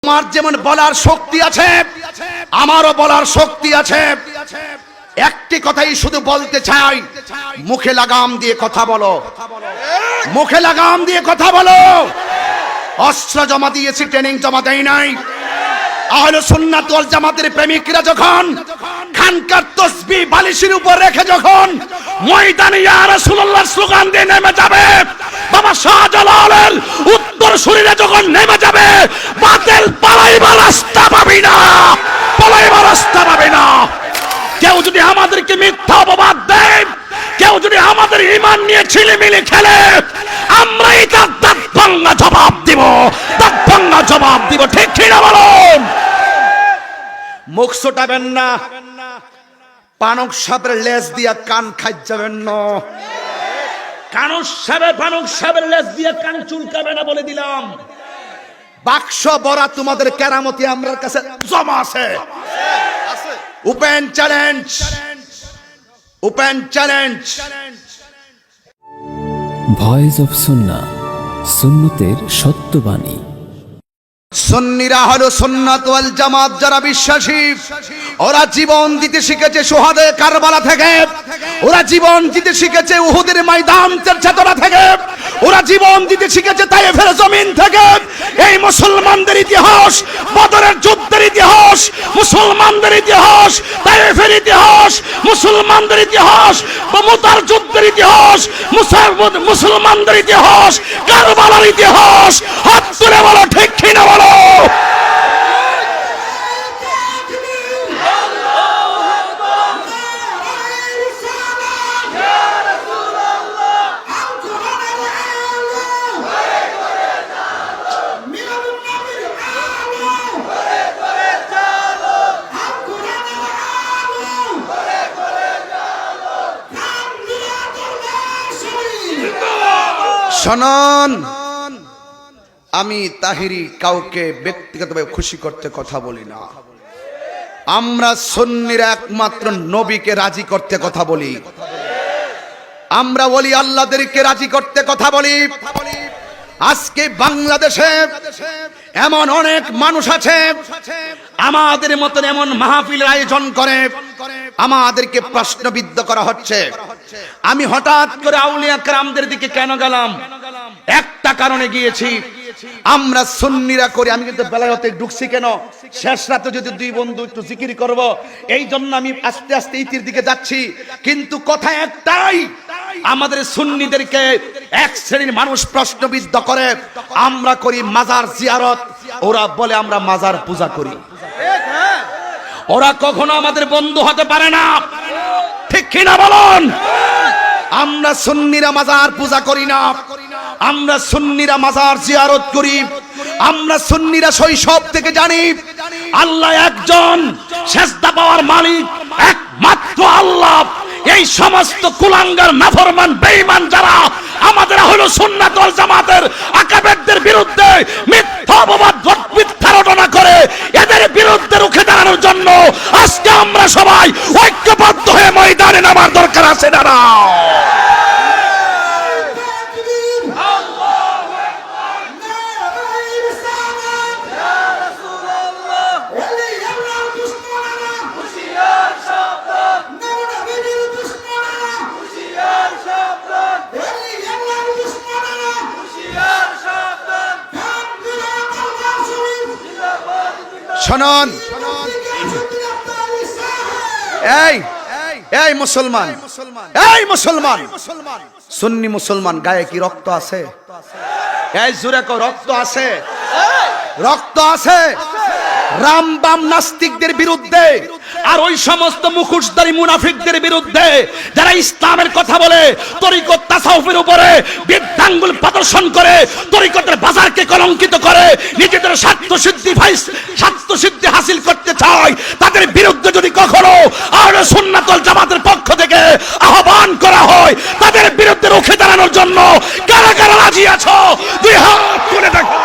তোমার যেমন বলার শক্তি আছে, আমারও বলার শক্তি আছে। একটি কথাই শুধু বলতে চাই, মুখে লাগাম দিয়ে কথা বলো, মুখে লাগাম দিয়ে কথা বলো। অস্ত্র জমা দিয়েছি, ট্রেনিং জমা দেয় নাই। আহলে সুন্নাত ওয়াল জামাতের প্রেমিকরা যখন খানকার তসবিহ বালিশের উপর রেখে যখন ময়দানে ইয়া রাসূলুল্লাহ স্লোগান দিয়ে নেমে যাবে, বাবা শাহজালালের উত্তর শরীরে যখন নেমে যাবে, বাতিল পালাইবার রাস্তা পাবি না, পালাইবার রাস্তা পাবি না। কেউ যদি আমাদেরকে মিথ্যা অপবাদ দেয়, কেউ যদি আমাদের ঈমান নিয়ে ছিলিমিলি খেলে, আমরাই তার দাঁত ভাঙা জবাব দিব, দাঁত ভাঙা জবাব দিব। ঠিক কি না বলুন? মুখ ছোটাবেন না, পানক সাপের লেজ দিয়া কান খাই যাবেন না। পানক সাপের লেজ দিয়া কান চুলকাবে না বলে দিলাম। বাক্স বড়া তোমাদের কেরামতি আমরার কাছে জমা আছে। Open challenge, open challenge. Voice of সুন্নাহ, সুন্নতের সত্যবাণী। সুন্নিরা হলো সুন্নাত ওয়াল জামাত যারা বিশ্বাসী, ওরা জীবন দিতে শিখেছে শুহাদে কারবালা থেকে, ওরা জীবন দিতে শিখেছে উহুদের ময়দানের চেতনা থেকে, ওরা জীবন দিতে শিখেছে তায়েফের জমিন থেকে। এই মুসলমানদের ইতিহাস, বদরের যুদ্ধের ইতিহাস, মুসলমানদের ইতিহাস, তায়েফের ইতিহাস, মুসলমানদের ইতিহাস, মুতার যুদ্ধের ইতিহাস, মুসলমানদের ইতিহাস, কারবালার ইতিহাস। হাত তুলে বলো ঠিক কি না বলো? শোনন, আমি তাহিরি কাউকে ব্যক্তিগতভাবে খুশি করতে কথা বলি না। আমরা সুন্নিরা একমাত্র নবীকে রাজি করতে কথা বলি, আমরা বলি আল্লাহদেরকে রাজি করতে কথা বলি। আজকে বাংলাদেশে এমন অনেক মানুষ আছে আমাদের মতন এমন মাহফিলের আয়োজন করে আমাদেরকে প্রশ্নবিদ্ধ করা হচ্ছে। আমি হঠাৎ করে আউলিয়া কেরামদের দিকে কেন গেলাম? একটা কারণে গিয়েছি, আমরা সুন্নিরা করি। আমি কিন্তু বেলায়তে ঢুকছি কেন? শেষ রাতে যদি দুই বন্ধু একটু জিকির করব, এই জন্য আমি আস্তে আস্তে ইতির দিকে যাচ্ছি। কিন্তু কথা একটাই, আমাদের সুন্নিদেরকে এক শ্রেণীর মানুষ প্রশ্নবিদ্ধ করে, আমরা করি মাজার জিয়ারত, ওরা বলে আমরা মাজার পূজা করি। ওরা কখনো আমাদের বন্ধু হতে পারে না, ঠিক কিনা বলুন? আমরা সুন্নিরা মাজার পূজা করি না, আমরা সুন্নিরা মাজার জিয়ারত করি। আমরা সুন্নিরা শৈশব থেকে জানি আল্লাহ একজন, সেজদা পাওয়ার মালিক একমাত্র আল্লাহ। এই সমস্ত কুলাঙ্গার নাফরমান বেঈমান যারা আমাদের হলো সুন্নাত ওয়াল জামাতের আকাবেরদের বিরুদ্ধে মিথ্যা অপবাদ মিথ্যা রটনা করে, এদের বিরুদ্ধে রুখে দাঁড়ানোর জন্য আজকে আমরা সবাই ঐক্যবদ্ধ হয়ে ময়দানে নামার দরকার আছে। দাঁড়া শোনন, এই এই মুসলমান, এই মুসলমান, সুন্নি মুসলমান গায়ে কি রক্ত আছে? এই জোরে কো, রক্ত আছে, রক্ত আছে। রামবাম নাস্তিকদের বিরুদ্ধে আর ওই সমস্ত মুখোশধারী মুনাফিকদের বিরুদ্ধে যারা ইসলামের কথা বলে, তরিকত তাসাউফের উপরে বৃদ্ধাঙ্গুল প্রদর্শন করে, তরিকতের বাজারকে কলঙ্কিত করে, নিজেদের স্বার্থ সিদ্ধি হাসিল করতে চায়, তাদের বিরুদ্ধে যদি কখনো আহলে সুন্নাত ওয়াল জামাতের পক্ষ থেকে আহ্বান করা হয়, তাদের বিরুদ্ধে রুখে দাঁড়ানোর জন্য কারা কারা রাজি আছো? দুই হাত তুলে দেখো।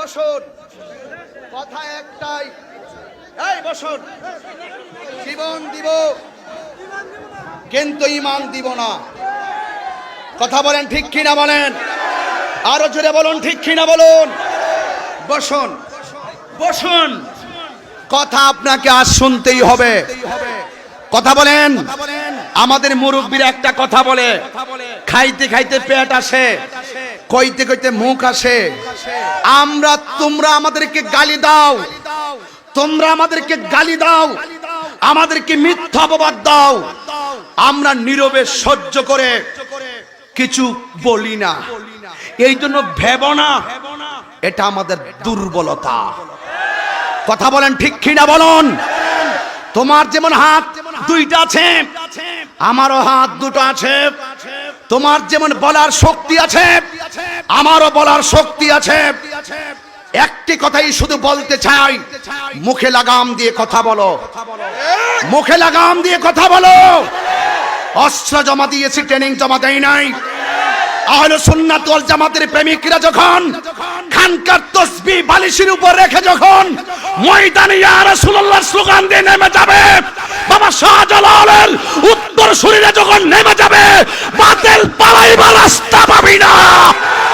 বসুন, কথা একটাই, এই বসুন। জীবন দিব কিন্তু ঈমান দিব না। কথা বলেন ঠিক কিনা বলেন, আরো জোরে বলুন ঠিক কিনা বলুন। বসুন বসুন, কথা আপনাকে আজ শুনতেই হবে। কথা বলেন। আমাদের মুরব্বীরা একটা কথা বলে, খাইতে খাইতে পেট আসে, কইতে কইতে মুখ আসে। তোমরা আমাদেরকে গালি দাও, তোমরা আমাদেরকে গালি দাও, আমাদেরকে মিথ্যা অপবাদ দাও, আমরা নীরবে সহ্য করে কিছু বলি না। এই জন্য ভেবো না এটা আমাদের দুর্বলতা। কথা বলেন ঠিক কিনা বলুন। তোমার যেমন হাত দুইটা আছে, আমারও হাত দুটো আছে। তোমার যেমন বলার শক্তি আছে, আমারও বলার শক্তি আছে। একটি কথাই শুধু বলতে চাই, মুখে লাগাম দিয়ে কথা বলো, মুখে লাগাম দিয়ে কথা বলো। অস্ত্র জমা দিয়েছি, ট্রেনিং জমা দেয় নাই। আহলে সুন্নাত ওয়াল জামাতের প্রেমিকরা যখন খানকার তসবিহ বালিশের উপর রেখে যখন ময়দানে ইয়া রাসূলুল্লাহ স্লোগান দিয়ে নেমে যাবে, বাবা শাহজালালের উত্তর শরীরে যখন নেমে যাবে, বাতিল পালাইবার রাস্তা পাবি না,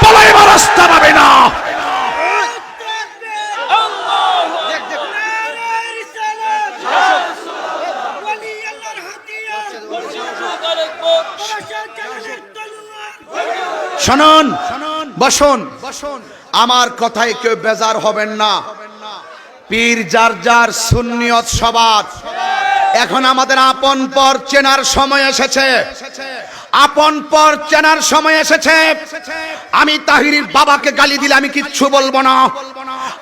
পালাইবার রাস্তা পাবি না। শুনুন, বসুন, আমার কথায় কেউ বেজার হবেন না। পীর যার যার, সুন্নিয়ত সবার। এখন আমাদের আপন পর চেনার সময় এসেছে, আপন পর চেনার সময় এসেছে। আমি তাহিরির বাবাকে গালি দিলে আমি কিচ্ছু বলবো না,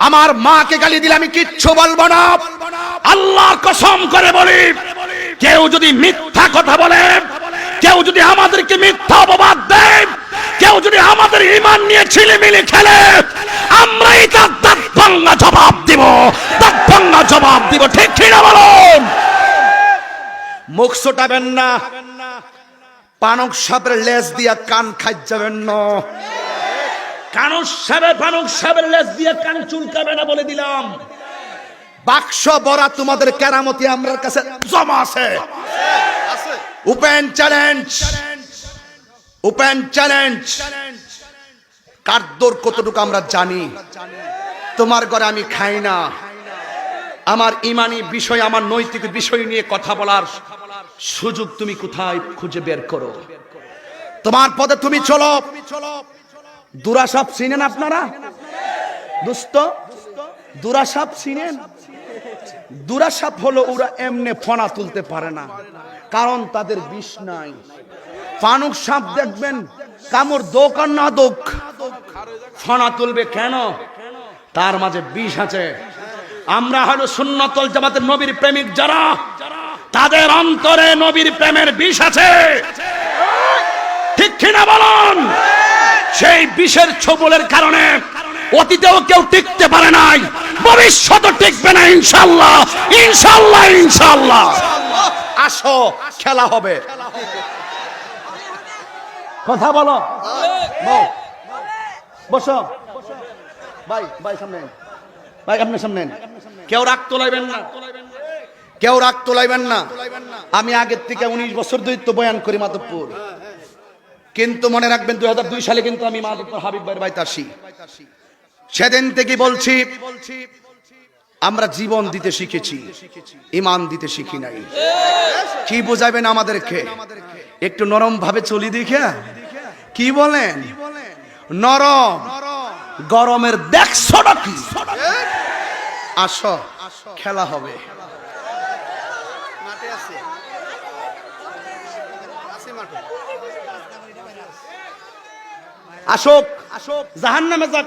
আমার মাকে গালি দিলে আমি কিচ্ছু বলবো না। আল্লাহর কসম করে বলি, কেউ যদি মিথ্যা কথা বলে, কেউ যদি আমাদেরকে মিথ্যা অপবাদ দেয়, কেউ যদি আমাদের ঈমান নিয়ে ছিলিমিলি খেলে, আমরাই তার দাঁত ভাঙা জবাব দিব, দাঁত ভাঙা জবাব দিব। ঠিক কিনা বলুন। মুখ ছোটাবেন না, পানক সাপের লেজ দিয়া কান খাই যাবেন না। পানক সাপের লেজ দিয়া কান চুলকাবে না বলে দিলাম। বাক্স বড়া তোমাদের কেরামতি আমরার কাছে জমা আছে। Open challenge, open challenge. কারদর কতটুকু আমরা জানি। তোমার ঘরে আমি খাই না, আমার ইমানি বিষয়, আমার নৈতিক বিষয় নিয়ে কথা বলার সুযোগ তুমি কোথায় খুঁজে বের করো। তোমার পথে তুমি চলো। দুরাসাপ চিনেন আপনারা? দোস্ত, দুরাসাপ চিনেন? দুরাসাপ হলো ওরা এমনি ফনা তুলতে পারে না, কারণ তাদের বিষ নাই। ফানুক সাপ দেখবেন কামড় দোক আর না দোক, ফনা তুলবে কেন? তার মাঝে বিষ আছে। আমরা হলো সুন্নাত ওয়াল জামাতের নবীর প্রেমিক যারা, তাদের অন্তরে নবীর প্রেমের বিষ আছে। ঠিক কিনা বলুন। সেই বিষের ছোবলের কারণে অতীতেও কেউ টিকতে পারে নাই, ভবিষ্যতে টিকবে না ইনশাআল্লাহ, ইনশাআল্লাহ, ইনশাআল্লাহ। আসো, খেলা হবে। কথা বলো, বসো। ভাই, ভাই সামনে, ভাই আপনি সামনে। কেউ রাগ তোলাইবেন না, কেউ রাগ তোলাইবেন না। আমি আগের থেকে 19 বছর ধরে তো বয়ান করি মাধবপুর, কিন্তু মনে রাখবেন 2002 সালে কিন্তু আমি মাধবপুর হাবিব ভাইয়ের বাড়িতে আসি। সেদিন থেকে বলছি, আমরা জীবন দিতে শিখেছি, ঈমান দিতে শিখি নাই। কি বোঝাবেন আমাদেরকে? একটু নরম ভাবে চলি দেখে। কি বলেন? নরম গরমের দেখছো নাকি? আসো, খেলা হবে। আসুক, জাহান্নামে যাক।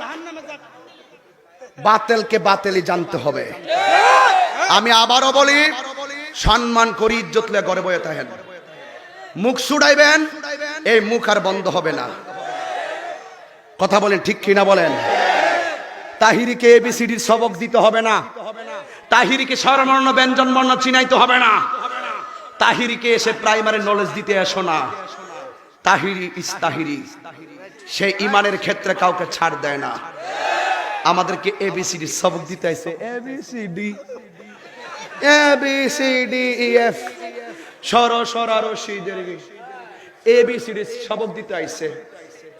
বাতিলকে বাতিলই জানতে হবে। আমি আবারও বলি, সম্মান করি, ইজ্জত লে ঘরে বয়ে থাকেন। মুখ ছুড়াইবেন, এই মুখ আর বন্ধ হবে না। কথা বলেন ঠিক কিনা বলেন। তাহিরিকে এবিসিডির সবক দিতে হবে না, তাহিরিকে স্বরবর্ণ ব্যঞ্জন বর্ণ চিনাইতে হবে না, তাহিরিকে এসে প্রাইমারি নলেজ দিতে এসো না। তাহিরি ইস তাহিরি। সে ইমানের ক্ষেত্রে কাউকে ছাড় দেয় না। আমাদেরকে এবিসিডি সবক দিতে আইছে, এবিসিডি এবিসিডি ইএফ সর সরারশি দীর্ঘ এবিসিডি সবক দিতে আইছে।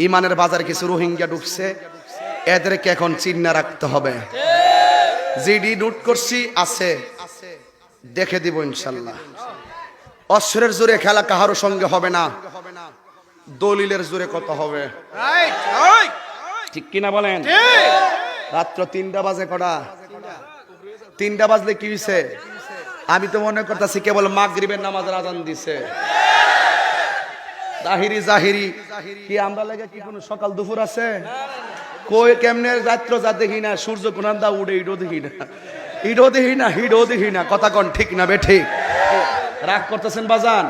ইমানের বাজারে কিছু রোহিঙ্গা ঢুকছে, এদেরকে এখন চিন্না রাখতে হবে। জিডি নোট করছি আছে, দেখে দিব ইনশাল্লাহ। অস্ত্রের জোরে খেলা কাহারও সঙ্গে হবে না, দলিলের জোরে কত হবে, ঠিক কিনা বলেন? রাত্র 3টা বাজে, কটা 3টা বাজলে কি হইছে? আমি তো মনে করতেছি কেবল মাগরিবের নামাজের আজান দিছে। জাহিরি জাহিরি কি আমরা লাগে কি কোনো সকাল দুপুর আছে? কই কেমনে রাত্র যা দেখি না, সূর্য কোনান দা উড়ে ইডো দেখি না, ইডো দেখি না, হিডো দেখি না। কথা কোন ঠিক না বে ঠিক? রাগ করতেছেন বাজান?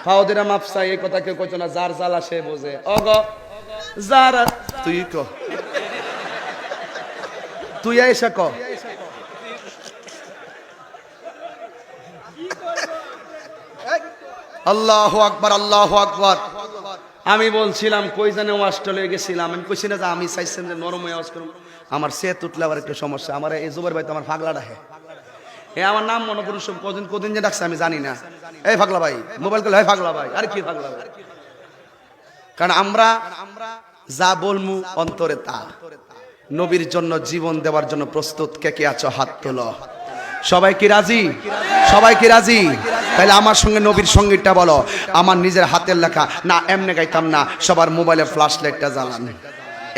ফাউদিরা মাপসাই এই কথা কেউ কইতো না, যার জ্বালা সে বোঝে। অগ যার তুই ক, তুই আইসা ক। আল্লাহু আকবার, আল্লাহু আকবার। আমি বলছিলাম কই জানে অস্ট্রেলিয়া গেছিলাম, আমি কইছি না যে আমি চাইছিলাম যে নরম আওয়াজ করুন, আমার সেত উঠলে আবার একটু সমস্যা। আমার এই জুবের ভাই তো আমার পাগলা ডাকে, আমার নাম মনে করুন সব কদিন কদিন যে ডাকছে আমি জানি না। এই পাগলা ভাই মোবাইল করলে, হয় পাগলা ভাই, আর কি পাগলা ভাই? কারণ আমরা যা বলমু অন্তরে তা। নবীর জন্য জীবন দেওয়ার জন্য প্রস্তুত কে কে আছো হাত তোলো। সবাই কি রাজি? সবাই কি রাজি? তাহলে আমার সঙ্গে নবীর সঙ্গীতটা বলো। আমার নিজের হাতের লেখা না, এমনি গাইতাম না, সবার মোবাইলে ফ্ল্যাশ লাইটটা জ্বালান।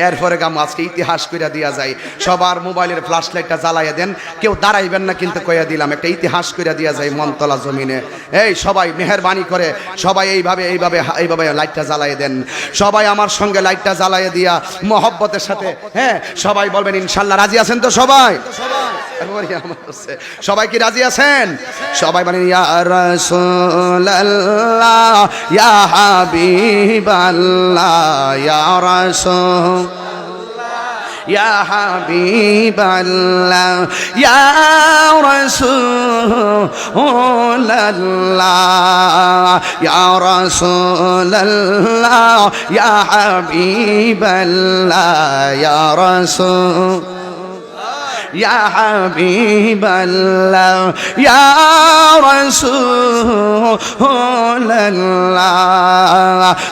এরপরে গাম আজকে ইতিহাস কইরা দিয়া যায়, সবার মোবাইলের ফ্ল্যাশ লাইটটা জ্বালাইয়া দেন। কেউ দাঁড়াইবেন না কিন্তু কইয়া দিলাম, একটা ইতিহাস কইরা দিয়া যায় মনতলা জমিনে। এই সবাই মেহেরবানি করে সবাই এইভাবে এইভাবে এইভাবে লাইটটা জ্বালাইয়া দেন। সবাই আমার সঙ্গে লাইটটা জ্বালাইয়া দিয়া মহব্বতের সাথে, হ্যাঁ সবাই বলবেন ইনশাল্লাহ। রাজি আছেন তো সবাই? সবাই কি রাজি আছেন? সবাই বলেন ইয়া রাসূলুল্লাহ, ইয়া হাবিবাল্লাহ, ইয়া রাসূল, ইয়া হাবিবাল্লাহ, ইয়া রাসূলুল্লাহ, ইয়া রাসূলুল্লাহ, ইয়া হাবিবাল্লাহ, ইয়া রাসূল, ইয়া হাবিবাল্লাহ, ইয়া রাসূলুল্লাহ।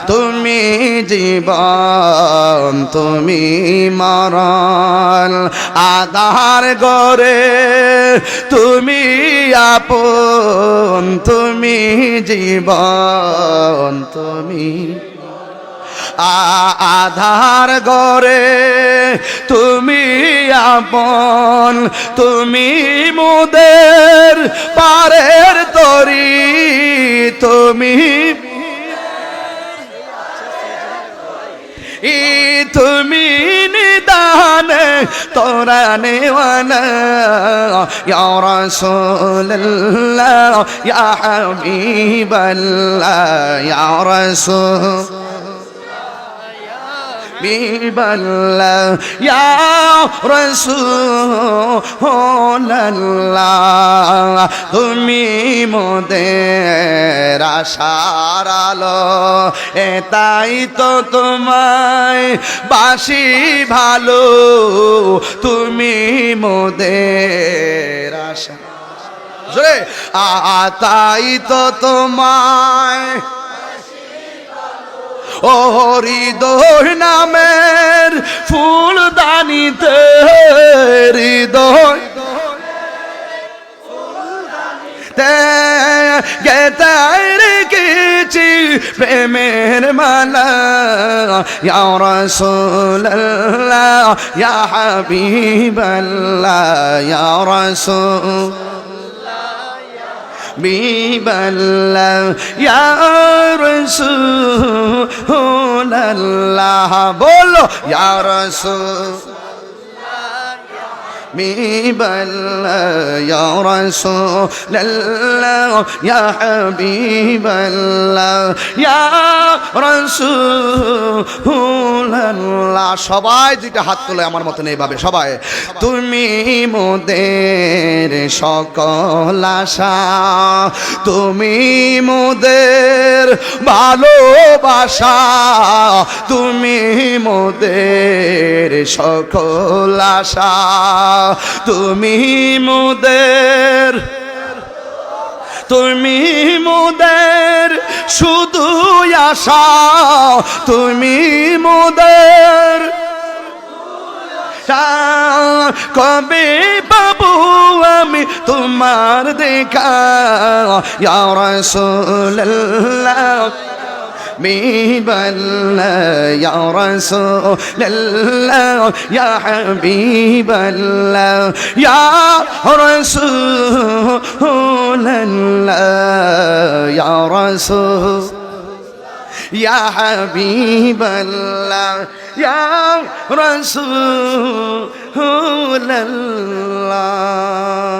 তুমি জীবন, তুমি মরণ, আধার গরে তুমি আপন, তুমি জীবন, তুমি আধার গরে তুমি আপন, তুমি মুদের পারের তরি, তুমি তুমি নিদানে তোরা নেওয়ানা, ইয়া রাসূলুল্লাহ, ইয়া হাবিবাল্লাহ, ইয়া রাসূল, হাবিবাল্লাহ, ইয়া রাসূলুল্লাহ। তুমি মোদের আশার আলো, এটাই তো তোমায় বাসি ভালো, তুমি মোদের আশা, জোরে তাই তো তোমায় ও হৃদয় নামের ফুলদানিতে, হৃদয় গেতে রেখেছি প্রেমের মালা, ইয়া রাসূলুল্লাহ, ইয়া হাবিবাল্লাহ, ইয়া রাসূল, হাবিবাল্লাহ, ইয়া রাসূলুল্লাহ। বলো ইয়া রাসূল, الله يا رسول الله يا حبيب الله يا رسول الله সবাই দুইটা হাত তোলে আমার মতন এইভাবে সবাই তুমি মোদের সকল আশা তুমি মোদের ভালোবাসা তুমি মোদের সকল আশা তুমি মোদের শুধু আশা তুমি মোদের কবে পাবো আমি তোমার দেখা ইয়া রাসূলুল্লাহ حبيب الله يا رسول الله يا حبيب الله يا رسول الله يا رسول يا حبيب الله يا رسول الله